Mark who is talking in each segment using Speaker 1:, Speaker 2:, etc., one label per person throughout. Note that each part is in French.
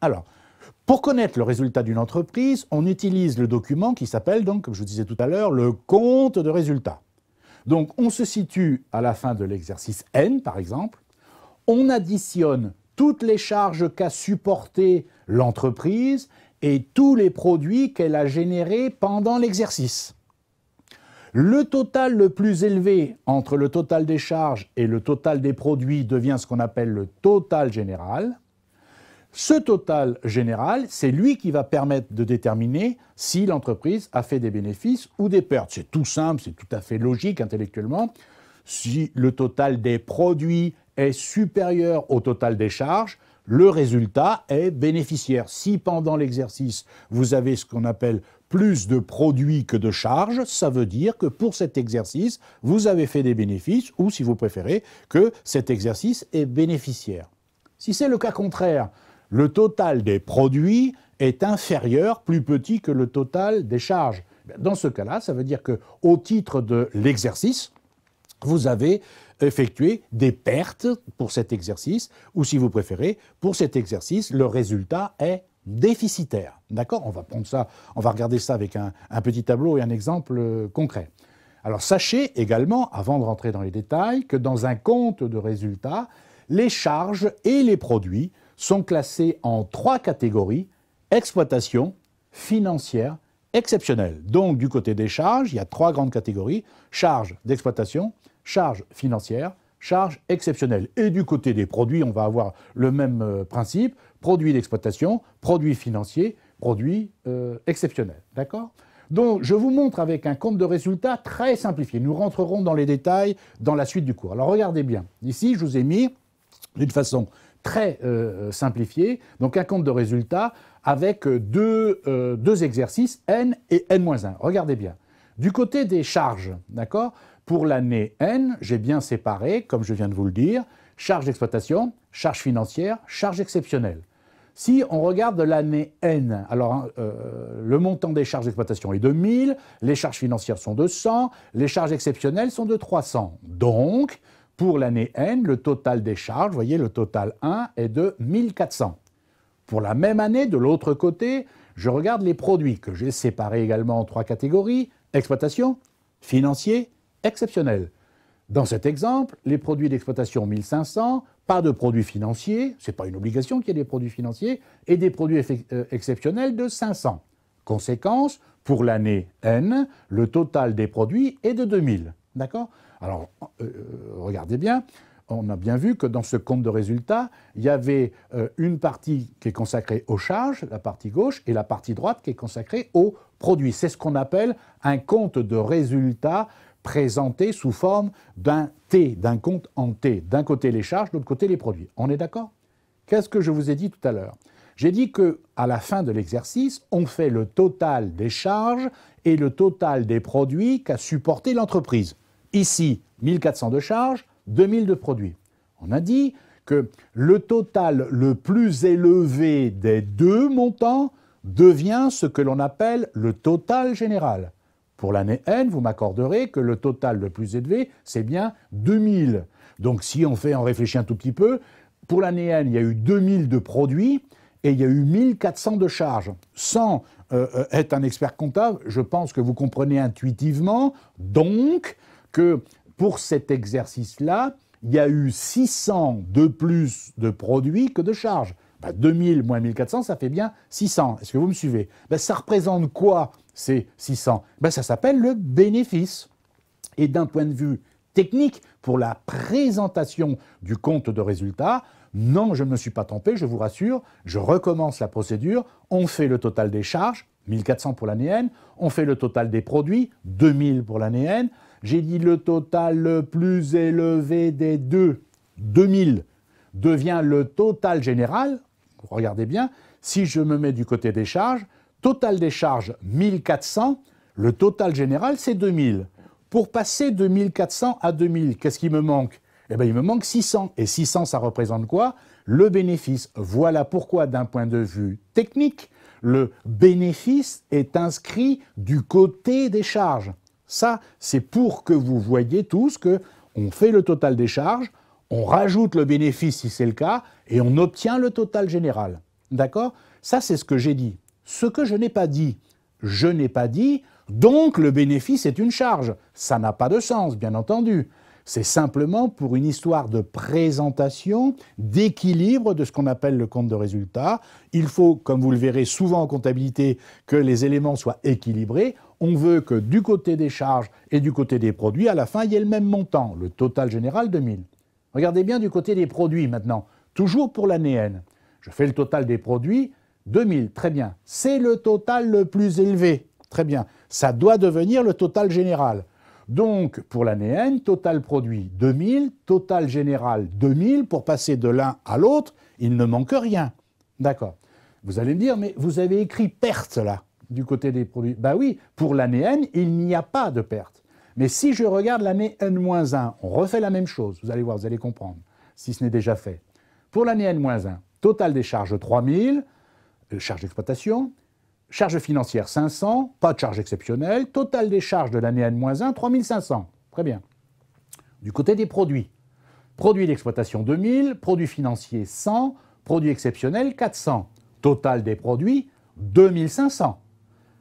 Speaker 1: Alors, pour connaître le résultat d'une entreprise, on utilise le document qui s'appelle, donc, comme je vous disais tout à l'heure, le compte de résultat. Donc, on se situe à la fin de l'exercice N, par exemple, on additionne toutes les charges qu'a supportées l'entreprise et tous les produits qu'elle a générés pendant l'exercice. Le total le plus élevé entre le total des charges et le total des produits devient ce qu'on appelle le total général. Ce total général, c'est lui qui va permettre de déterminer si l'entreprise a fait des bénéfices ou des pertes. C'est tout simple, c'est tout à fait logique intellectuellement. Si le total des produits est supérieur au total des charges, le résultat est bénéficiaire. Si pendant l'exercice, vous avez ce qu'on appelle plus de produits que de charges, ça veut dire que pour cet exercice, vous avez fait des bénéfices, ou si vous préférez, que cet exercice est bénéficiaire. Si c'est le cas contraire, le total des produits est inférieur, plus petit que le total des charges. Dans ce cas-là, ça veut dire qu'au titre de l'exercice, vous avez effectué des pertes pour cet exercice, ou si vous préférez, pour cet exercice, le résultat est déficitaire. D'accord ? On va prendre ça, on va regarder ça avec un petit tableau et un exemple concret. Alors sachez également, avant de rentrer dans les détails, que dans un compte de résultats, les charges et les produits sont classés en 3 catégories: exploitation, financière, exceptionnelle. Donc du côté des charges, il y a 3 grandes catégories: charges d'exploitation, charges financières, charges exceptionnelles. Et du côté des produits, on va avoir le même principe: produits d'exploitation, produits financiers, produits exceptionnels. D'accord ? Donc je vous montre avec un compte de résultats très simplifié. Nous rentrerons dans les détails dans la suite du cours. Alors regardez bien. Ici, je vous ai mis d'une façon très simplifiée, donc un compte de résultats avec deux exercices, N et N-1. Regardez bien. Du côté des charges, d'accord ? Pour l'année N, j'ai bien séparé, comme je viens de vous le dire, charges d'exploitation, charges financières, charges exceptionnelles. Si on regarde l'année N, alors le montant des charges d'exploitation est de 1000, les charges financières sont de 100, les charges exceptionnelles sont de 300. Donc, pour l'année N, le total des charges, vous voyez, le total 1 est de 1400. Pour la même année, de l'autre côté, je regarde les produits que j'ai séparés également en 3 catégories: exploitation, financier, exceptionnel. Dans cet exemple, les produits d'exploitation 1500, pas de produits financiers, ce n'est pas une obligation qu'il y ait des produits financiers, et des produits exceptionnels de 500. Conséquence, pour l'année N, le total des produits est de 2000. D'accord ? Alors, regardez bien, on a bien vu que dans ce compte de résultats, il y avait une partie qui est consacrée aux charges, la partie gauche, et la partie droite qui est consacrée aux produits. C'est ce qu'on appelle un compte de résultats présenté sous forme d'un T, d'un compte en T. D'un côté les charges, de l'autre côté les produits. On est d'accord ? Qu'est-ce que je vous ai dit tout à l'heure ? J'ai dit qu'à la fin de l'exercice, on fait le total des charges et le total des produits qu'a supporté l'entreprise. Ici, 1400 de charges, 2000 de produits. On a dit que le total le plus élevé des deux montants devient ce que l'on appelle le total général. Pour l'année N, vous m'accorderez que le total le plus élevé, c'est bien 2000. Donc si on réfléchit un tout petit peu, pour l'année N, il y a eu 2000 de produits et il y a eu 1400 de charges. Sans être un expert comptable, je pense que vous comprenez intuitivement donc que pour cet exercice-là, il y a eu 600 de plus de produits que de charges. 2000 moins 1400, ça fait bien 600. Est-ce que vous me suivez ? Ça représente quoi, ces 600 ? Ça s'appelle le bénéfice. Et d'un point de vue technique, pour la présentation du compte de résultat, non, je ne me suis pas trompé, je vous rassure, je recommence la procédure, on fait le total des charges, 1400 pour l'année N, on fait le total des produits, 2000 pour l'année N, j'ai dit le total le plus élevé des deux, 2000, devient le total général. Regardez bien, si je me mets du côté des charges, total des charges 1400, le total général c'est 2000. Pour passer de 1400 à 2000, qu'est-ce qui me manque ? Il me manque 600. Et 600, ça représente quoi ? Le bénéfice. Voilà pourquoi, d'un point de vue technique, le bénéfice est inscrit du côté des charges. Ça, c'est pour que vous voyez tous qu'on fait le total des charges, on rajoute le bénéfice si c'est le cas, et on obtient le total général. D'accord? Ça, c'est ce que j'ai dit. Ce que je n'ai pas dit, je n'ai pas dit, donc le bénéfice est une charge. Ça n'a pas de sens, bien entendu. C'est simplement pour une histoire de présentation, d'équilibre de ce qu'on appelle le compte de résultat. Il faut, comme vous le verrez souvent en comptabilité, que les éléments soient équilibrés. On veut que du côté des charges et du côté des produits, à la fin, il y ait le même montant, le total général 2000. Regardez bien du côté des produits maintenant, toujours pour l'année N. Je fais le total des produits, 2000, très bien. C'est le total le plus élevé, très bien. Ça doit devenir le total général. Donc, pour l'année N, total produit 2000, total général 2000. Pour passer de l'un à l'autre, il ne manque rien. D'accord. Vous allez me dire, mais vous avez écrit perte là, du côté des produits. Ben oui, pour l'année N, il n'y a pas de perte. Mais si je regarde l'année N-1, on refait la même chose. Vous allez voir, vous allez comprendre, si ce n'est déjà fait. Pour l'année N-1, total des charges 3000, charges d'exploitation. Charges financières 500, pas de charges exceptionnelles. Total des charges de l'année N-1, 3500. Très bien. Du côté des produits. Produits d'exploitation 2000, produits financiers 100, produits exceptionnels 400. Total des produits 2500.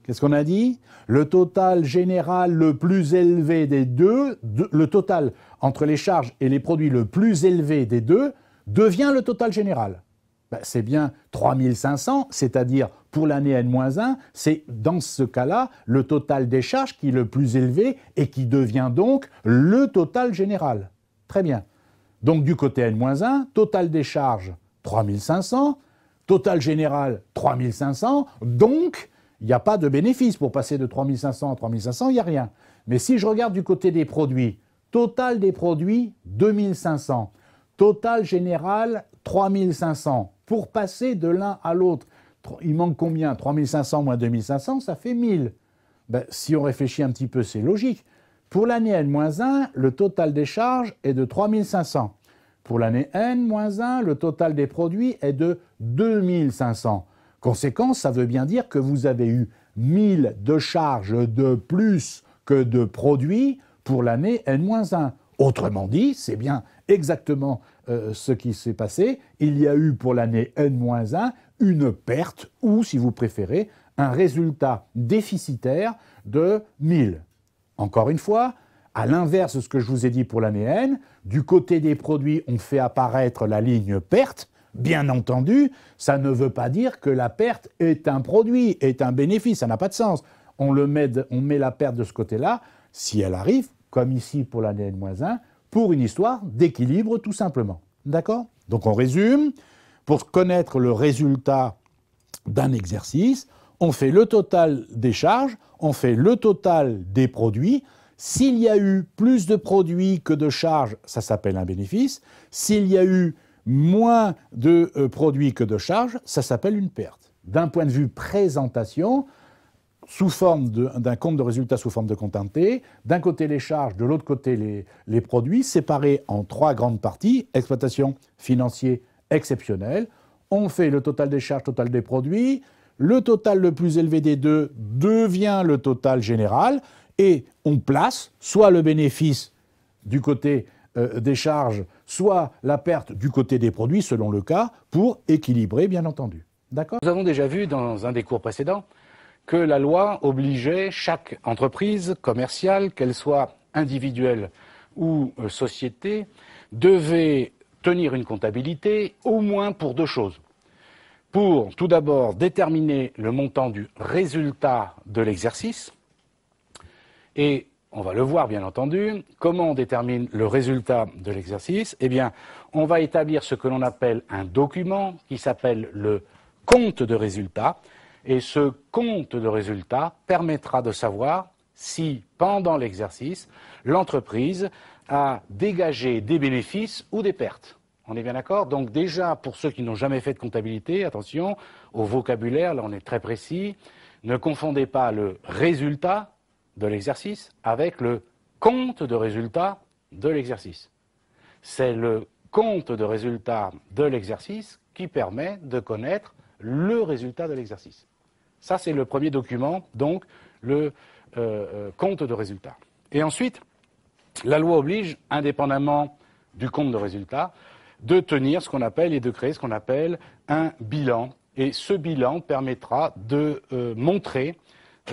Speaker 1: Qu'est-ce qu'on a dit? Le total général le plus élevé des deux, le total entre les charges et les produits le plus élevé des deux, devient le total général. Ben, c'est bien 3500, c'est-à-dire pour l'année N-1, c'est dans ce cas-là le total des charges qui est le plus élevé et qui devient donc le total général. Très bien. Donc du côté N-1, total des charges 3500, total général 3500, donc il n'y a pas de bénéfice pour passer de 3500 à 3500, il n'y a rien. Mais si je regarde du côté des produits, total des produits 2500, total général 3500. Pour passer de l'un à l'autre, il manque combien? 3500 moins 2500, ça fait 1000. Ben, si on réfléchit un petit peu, c'est logique. Pour l'année N-1, le total des charges est de 3500. Pour l'année N-1, le total des produits est de 2500. Conséquence, ça veut bien dire que vous avez eu 1000 de charges de plus que de produits pour l'année N-1. Autrement dit, c'est bien exactement ce qui s'est passé. Il y a eu pour l'année N-1 une perte ou, si vous préférez, un résultat déficitaire de 1000. Encore une fois, à l'inverse de ce que je vous ai dit pour l'année N, du côté des produits, on fait apparaître la ligne perte. Bien entendu, ça ne veut pas dire que la perte est un produit, est un bénéfice, ça n'a pas de sens. On met la perte de ce côté-là, si elle arrive, comme ici pour l'année N-1, pour une histoire d'équilibre tout simplement. D'accord? Donc on résume, pour connaître le résultat d'un exercice, on fait le total des charges, on fait le total des produits. S'il y a eu plus de produits que de charges, ça s'appelle un bénéfice. S'il y a eu moins de produits que de charges, ça s'appelle une perte. D'un point de vue présentation, sous forme d'un compte de résultat sous forme de comptabilité, d'un côté les charges, de l'autre côté les produits, séparés en trois grandes parties, exploitation, financier, exceptionnel. On fait le total des charges, total des produits, le total le plus élevé des deux devient le total général, et on place soit le bénéfice du côté des charges, soit la perte du côté des produits, selon le cas, pour équilibrer, bien entendu. D'accord ?
Speaker 2: Nous avons déjà vu dans un des cours précédents que la loi obligeait chaque entreprise commerciale, qu'elle soit individuelle ou société, devait tenir une comptabilité au moins pour deux choses. Pour, tout d'abord, déterminer le montant du résultat de l'exercice, et on va le voir bien entendu, comment on détermine le résultat de l'exercice? Eh bien, on va établir ce que l'on appelle un document qui s'appelle le compte de résultat. Et ce compte de résultat permettra de savoir si, pendant l'exercice, l'entreprise a dégagé des bénéfices ou des pertes. On est bien d'accord? Donc déjà, pour ceux qui n'ont jamais fait de comptabilité, attention au vocabulaire, là on est très précis. Ne confondez pas le résultat de l'exercice avec le compte de résultat de l'exercice. C'est le compte de résultat de l'exercice qui permet de connaître le résultat de l'exercice. Ça, c'est le premier document, donc le compte de résultat. Et ensuite, la loi oblige, indépendamment du compte de résultat, de tenir ce qu'on appelle et de créer ce qu'on appelle un bilan Et ce bilan permettra de montrer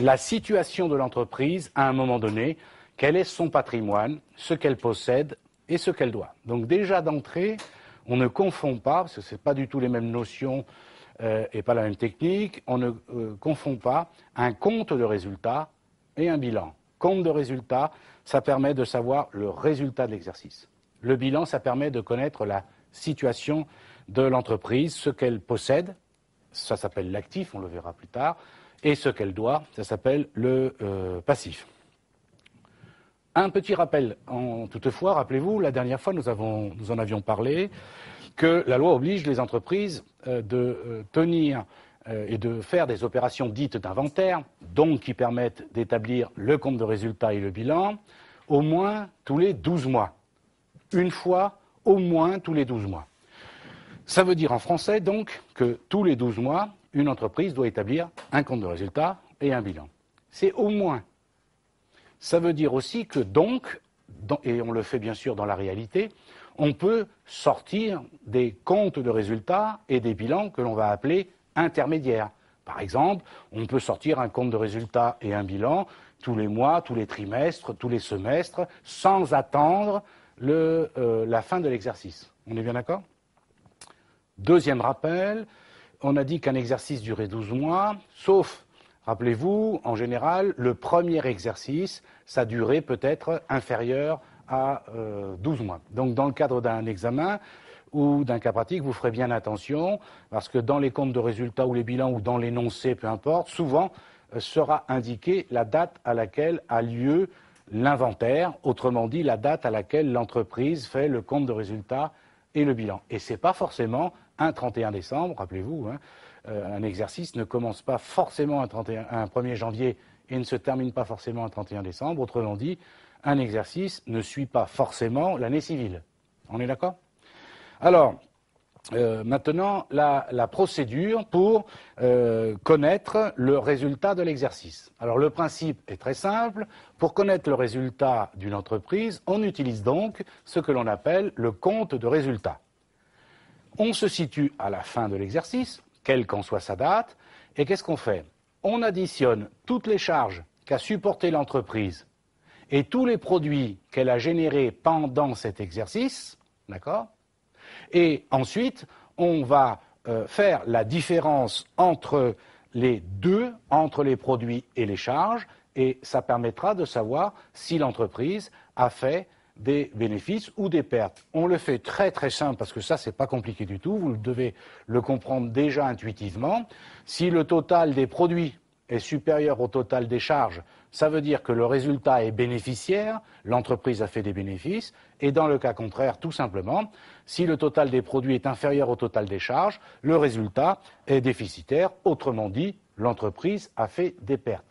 Speaker 2: la situation de l'entreprise à un moment donné, quel est son patrimoine, ce qu'elle possède et ce qu'elle doit. Donc déjà d'entrée, on ne confond pas, parce que ce n'est pas du tout les mêmes notions et pas la même technique, on ne confond pas un compte de résultat et un bilan. Compte de résultat, ça permet de savoir le résultat de l'exercice. Le bilan, ça permet de connaître la situation de l'entreprise, ce qu'elle possède, ça s'appelle l'actif, on le verra plus tard, et ce qu'elle doit, ça s'appelle le passif. Un petit rappel, toutefois, rappelez-vous, la dernière fois nous en avions parlé, que la loi oblige les entreprises de tenir et de faire des opérations dites d'inventaire, donc qui permettent d'établir le compte de résultat et le bilan, au moins tous les 12 mois. Une fois, au moins tous les 12 mois. Ça veut dire en français, donc, que tous les 12 mois, une entreprise doit établir un compte de résultat et un bilan. C'est au moins. Ça veut dire aussi que donc, et on le fait bien sûr dans la réalité, on peut sortir des comptes de résultats et des bilans que l'on va appeler intermédiaires. Par exemple, on peut sortir un compte de résultats et un bilan tous les mois, tous les trimestres, tous les semestres, sans attendre la fin de l'exercice. On est bien d'accord ? Deuxième rappel, on a dit qu'un exercice durait 12 mois, sauf, rappelez-vous, en général, le premier exercice, sa durée peut être inférieure à 12 mois. Donc dans le cadre d'un examen ou d'un cas pratique, vous ferez bien attention, parce que dans les comptes de résultats ou les bilans ou dans l'énoncé, peu importe, souvent sera indiquée la date à laquelle a lieu l'inventaire, autrement dit la date à laquelle l'entreprise fait le compte de résultats et le bilan. Et ce n'est pas forcément un 31 décembre, rappelez-vous, hein, un exercice ne commence pas forcément un 1er janvier et ne se termine pas forcément un 31 décembre. Autrement dit, un exercice ne suit pas forcément l'année civile. On est d'accord ? Alors, maintenant, la procédure pour connaître le résultat de l'exercice. Alors, le principe est très simple. Pour connaître le résultat d'une entreprise, on utilise donc ce que l'on appelle le compte de résultat. On se situe à la fin de l'exercice, quelle qu'en soit sa date, et qu'est-ce qu'on fait ? On additionne toutes les charges qu'a supportées l'entreprise et tous les produits qu'elle a générés pendant cet exercice, d'accord ? Et ensuite, on va faire la différence entre les deux, entre les produits et les charges, et ça permettra de savoir si l'entreprise a fait des bénéfices ou des pertes. On le fait très très simple parce que ça c'est pas compliqué du tout, vous devez le comprendre déjà intuitivement. Si le total des produits est supérieur au total des charges, ça veut dire que le résultat est bénéficiaire, l'entreprise a fait des bénéfices, et dans le cas contraire, tout simplement, si le total des produits est inférieur au total des charges, le résultat est déficitaire, autrement dit, l'entreprise a fait des pertes.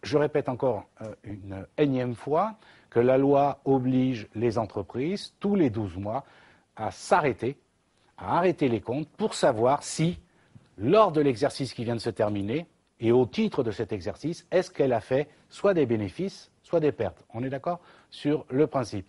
Speaker 2: Je répète encore une énième fois que la loi oblige les entreprises, tous les 12 mois, à s'arrêter, à arrêter les comptes pour savoir si, lors de l'exercice qui vient de se terminer, et au titre de cet exercice, est-ce qu'elle a fait soit des bénéfices, soit des pertes. On est d'accord sur le principe.